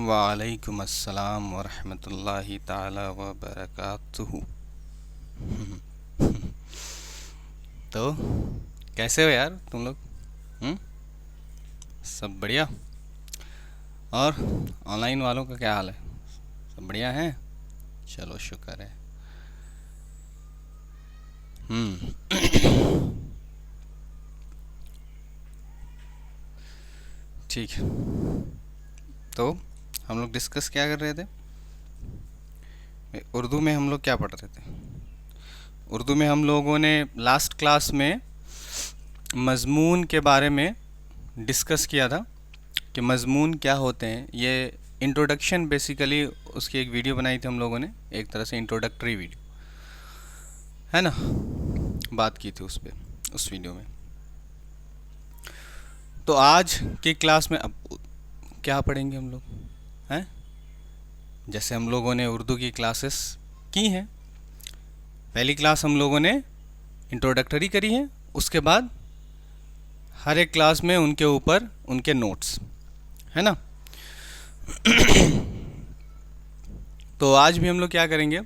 वालेकुम अस्सलाम वरहमतुल्लाहि ताला व बरकातुहू। तो कैसे हो यार तुम लोग? हम्म सब बढ़िया। और ऑनलाइन वालों का क्या हाल है? सब बढ़िया है? चलो शुक्र है। हम्म ठीक है। तो हम लोग डिस्कस क्या कर रहे थे? उर्दू में हम लोग क्या पढ़ रहे थे? उर्दू में हम लोगों ने लास्ट क्लास में मज़मून के बारे में डिस्कस किया था कि मज़मून क्या होते हैं। ये इंट्रोडक्शन बेसिकली उसकी एक वीडियो बनाई थी हम लोगों ने, एक तरह से इंट्रोडक्टरी वीडियो है ना, बात की थी उस पे, उस वीडियो में। तो आज की क्लास में अब क्या पढ़ेंगे हम लोग? हैं, जैसे हम लोगों ने उर्दू की क्लासेस की हैं। पहली क्लास हम लोगों ने इंट्रोडक्टरी करी है, उसके बाद हर एक क्लास में उनके ऊपर उनके नोट्स, है ना। तो आज भी हम लोग क्या करेंगे?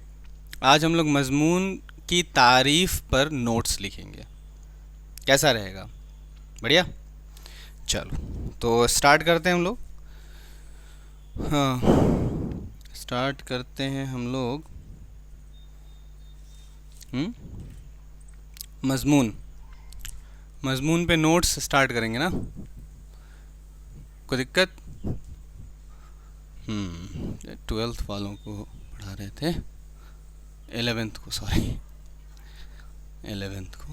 आज हम लोग मज़मून की तारीफ़ पर नोट्स लिखेंगे। कैसा रहेगा? बढ़िया। चलो तो स्टार्ट करते हैं हम लोग। हाँ, स्टार्ट करते हैं हम लोग। मज़मून मज़मून पे नोट्स स्टार्ट करेंगे ना, कोई दिक्कत? 12th वालों को पढ़ा रहे थे, 11th को, सॉरी 11th को।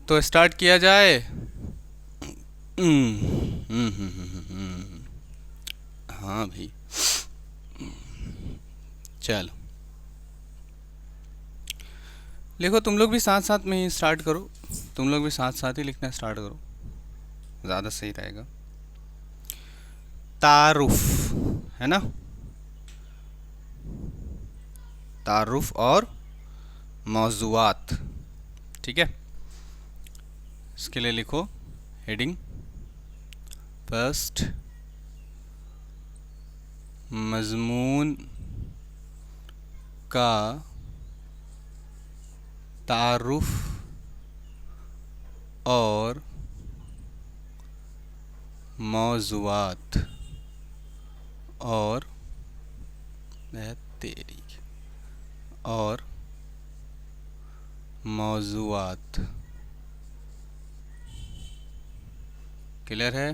तो स्टार्ट किया जाए। हाँ भाई, चलो लिखो। तुम लोग भी साथ साथ में ही स्टार्ट करो, तुम लोग भी साथ साथ ही लिखना स्टार्ट करो, ज़्यादा सही रहेगा। तारुफ, है ना, तारुफ और मौज़ूआत। ठीक है, इसके लिए लिखो हेडिंग फर्स्ट, मज़मून का तारुफ और मौज़ूआत और तेरी और मौज़ूआत। क्लियर है?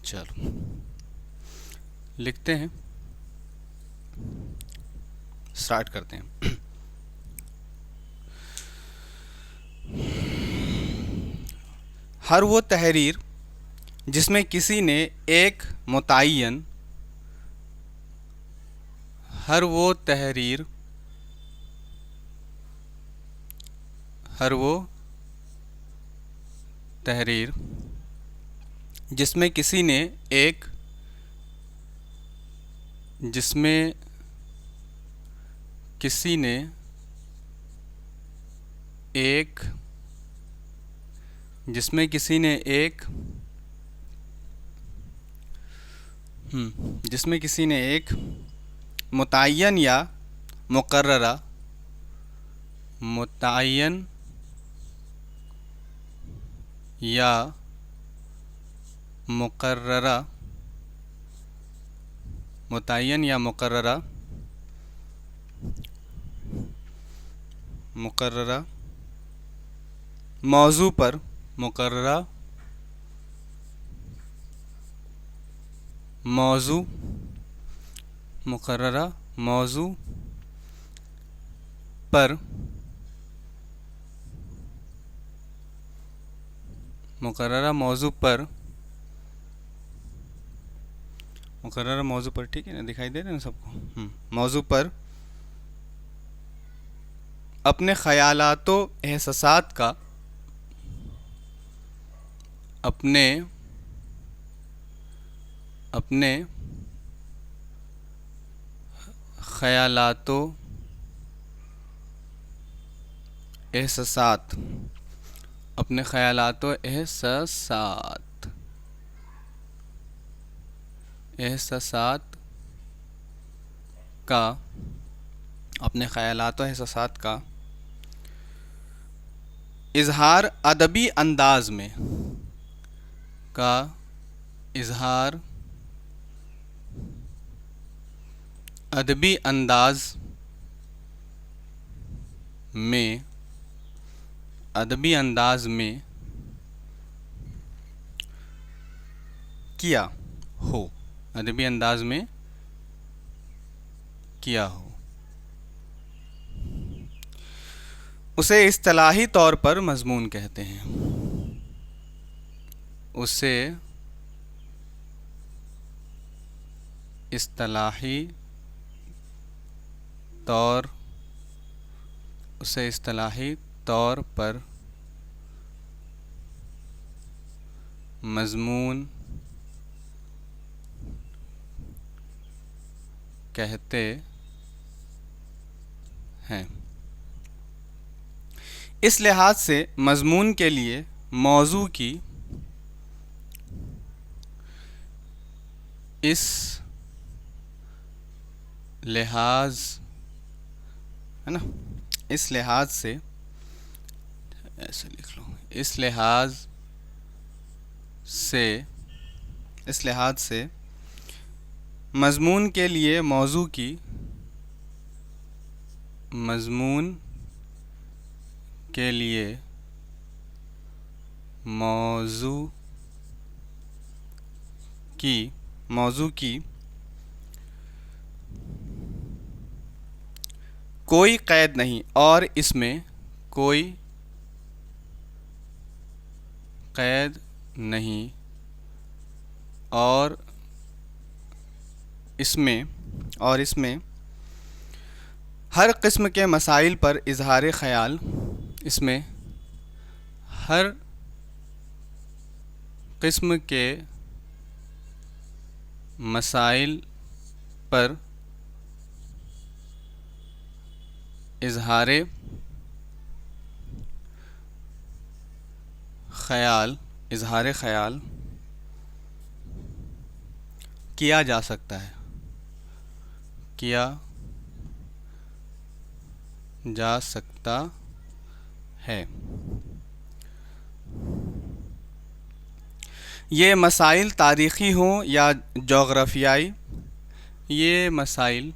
चलो लिखते हैं, स्टार्ट करते हैं। हर वो तहरीर जिसमें किसी ने एक मुतय्यन हर वो तहरीर हर वो तहरीर जिसमें किसी ने एक जिसमें किसी ने एक जिसमें किसी ने एक जिसमें किसी ने एक मुतय्यन या मुकर्ररा मुतय्यन या मुकर्ररा मुतय्यन या मुकर्ररा मुकर्ररा मौजू पर मुकर्ररा मौजू मुकर्ररा मौजू पर मुकर्ररा मौजू पर मुकर्ररा मौजू पर, ठीक है ना, दिखाई दे रहे हैं सबको? मौजू पर अपने ख़यालातो एहसासात का अपने अपने ख़यालातो एहसासात अपने ख़यालात व एहसासात का अपने ख़यालात व एहसासात का इजहार अदबी अंदाज में का इजहार अदबी अंदाज में किया हो अदबी अंदाज में किया हो उसे इस्तिलाही तौर पर मज़मून कहते हैं। उसे इस्तिलाही तौर पर मज़मून कहते हैं। इस लिहाज से मज़मून के लिए मौजू की इस लिहाज है ना, इस लिहाज से ऐसे लिख लो, इस लिहाज से मज़मून के लिए मौजू की कोई क़ैद नहीं और इसमें कोई क़ैद नहीं और इसमें हर किस्म के मसाइल पर इजहार ख़याल इसमें हर किस्म के मसाइल पर इजहार ख़याल किया जा सकता है। ये मसाइल तारीख़ी हों या जोग्राफ़ियाई, ये मसाइल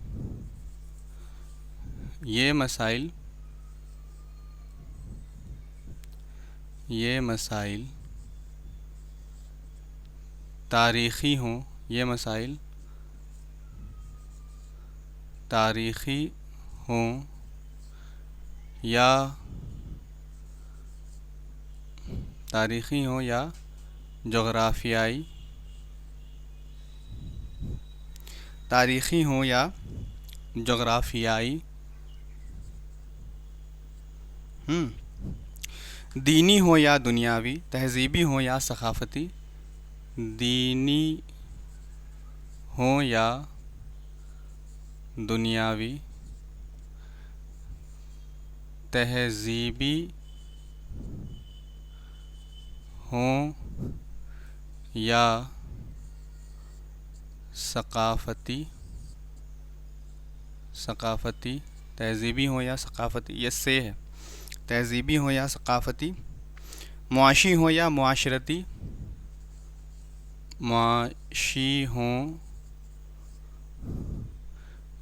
तारीख़ी हों या जोग्राफ़ियाई दीनी हो या दुनियावी, तहज़ीबी हो या सक़ाफ़ती, दीनी हो या दुनियावी, तहज़ीबी हो या सक़ाफ़ती, तहज़ीबी हो या सक़ाफ़ती, ये से है, तहज़ीबी हो या सक़ाफ़ती, मुआशी हो या मुआशरती, मुआशी हो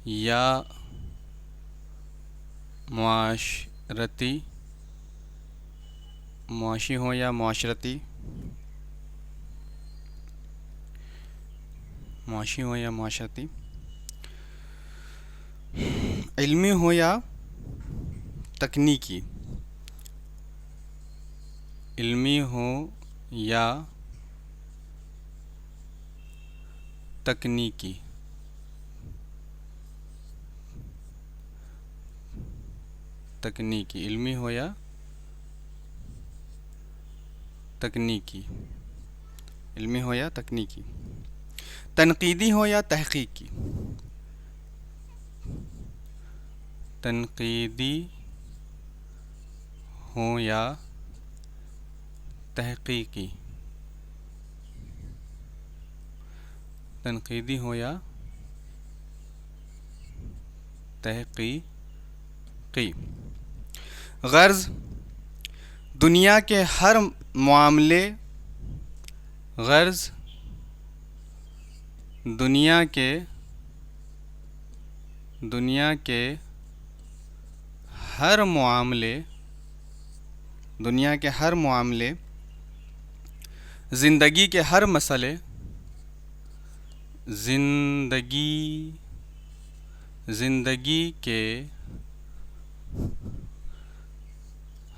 या मुआशरती, मुआशी हो या मुआशरती, मुआशी हो या मुआशरती, इल्मी हो या तकनीकी, इल्मी हो या तकनीकी, इल्मी हो या तकनीकी, इल्मी हो या तकनीकी, तनक़ीदी हो या तहक़ीक़ी, तनक़ीदी हो या तहकीकी, तनकीदी हो या तहकीकी। गर्ज दुनिया के हर मामले, गर्ज दुनिया के हर मामले, दुनिया के हर मामले, ज़िंदगी के हर मसले, ज़िंदगी के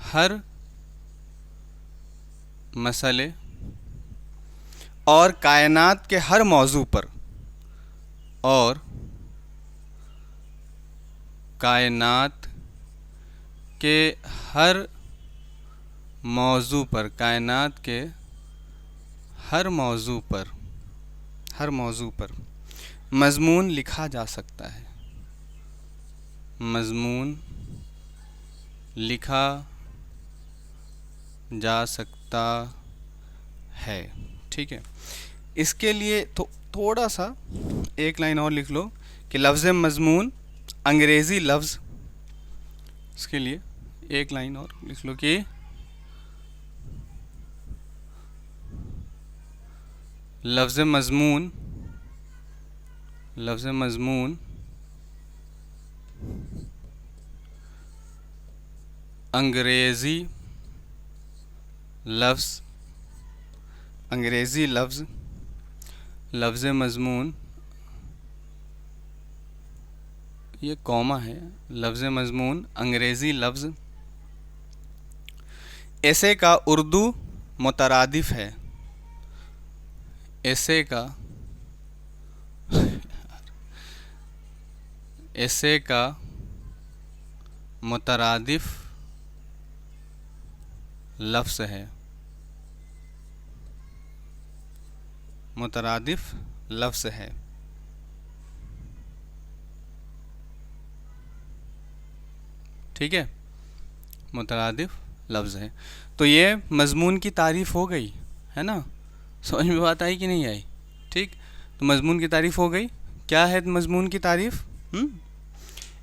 हर मसले और कायनात के हर मौजू पर, और कायनात के हर मौजू पर, कायनात के हर मौजू पर, हर मौजू पर मज़मून लिखा जा सकता है, मज़मून लिखा जा सकता है। ठीक है, इसके लिए थोड़ा सा एक लाइन और लिख लो कि लफ्ज़ मज़मून अंग्रेज़ी लफ्ज़, इसके लिए एक लाइन और लिख लो कि लफ्ज़ मज़मून, लफ्ज़ मज़मून अंग्रेज़ी लफ्ज़, अंग्रेज़ी लफ्ज़, लफ्ज़ मज़मून, ये कॉमा है, लफ्ज़ मज़मून अंग्रेज़ी लफ्ज़ ऐसे का उर्दू मुतरादिफ है, ऐसे का ऐसे का मुतरादिफ लफ्ज़ है, मुतरादिफ लफ्ज़ है। ठीक है, मुतरादिफ लफ्ज़ है। तो ये मज़मून की तारीफ़ हो गई है ना, समझ में बात आई कि नहीं आई? ठीक, तो मज़मून की तारीफ़ हो गई। क्या है मज़मून की तारीफ़?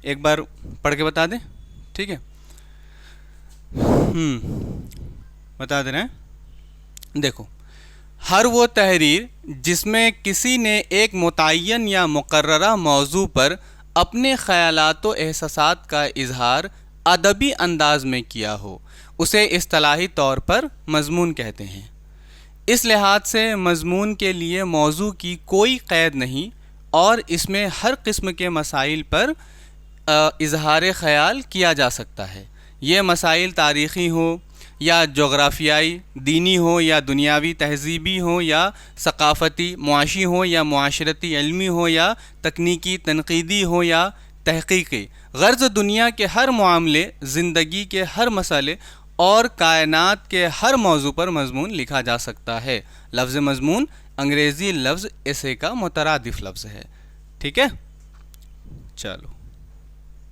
एक बार पढ़ के बता दें। ठीक है, बता दे रहे हैं। देखो, हर वो तहरीर जिसमें किसी ने एक मुतय्यन या मुकर्ररा मौजू पर अपने ख़यालात व एहसासात का इजहार अदबी अंदाज में किया हो, उसे इस्तिलाही तौर पर मज़मून कहते हैं। इस लिहाज से मज़मून के लिए मौजू की कोई क़ैद नहीं और इसमें हर किस्म के मसाइल पर इजहार ख़याल किया जा सकता है। ये मसाइल तारीख़ी हो या जोग्राफ़ियाई, दीनी हो या दुनियावी तहज़ीबी हो या सक़ाफ़ती मुआशी हो या मुआशरती इल्मी हो या तकनीकी तनक़ीदी हो या तहक़ीक़ी। गर्ज़ दुनिया के हर मामले, ज़िंदगी के हर मसले और कायनात के हर मौजू पर मज़मून लिखा जा सकता है। लफ्ज़ मज़मून अंग्रेज़ी लफ्ज़ ऐसे का मुतरादिफ लफ्ज़ है। ठीक है, चलो।